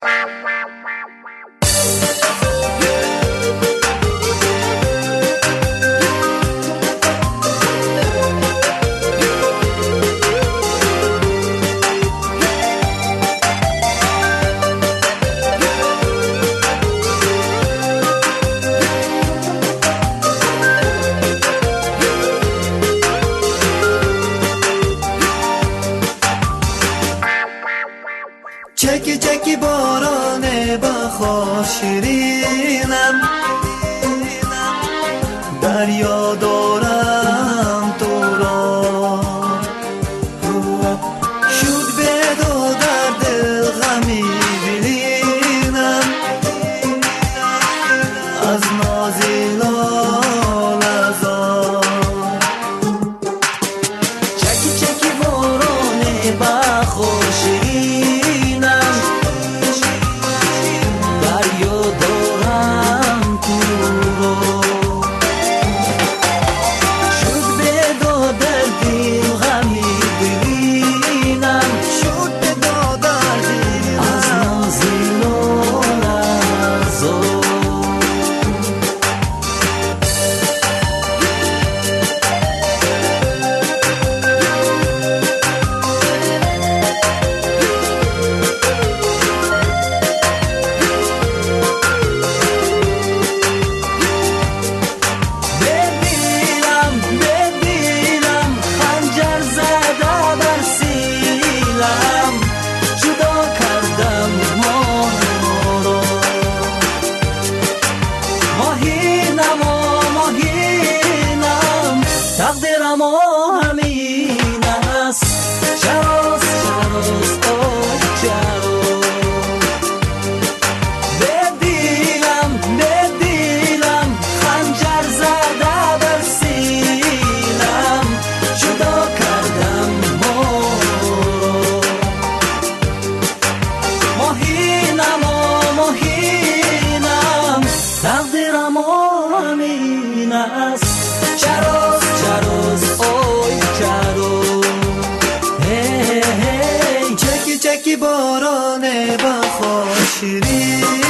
چکی چکی باران بخار شیرینم، دریا دارم تو را، شد به دو در دل غمی بینم، از نازی لال ازار. چکی چکی باران بخار شیرینم، دریا دارم تو را، شد به دو در دل غمی ببینم، شد به دو در دل از نازی لال ازار. تقدیرم همین است، چراست چراست آی چرا، به دیلم خنجر زده بر سینم، جدا کردم ما را. ماهینم تقدیرم همین است، چراست چراست آی چرا. چکی چکی باران بخار شیرین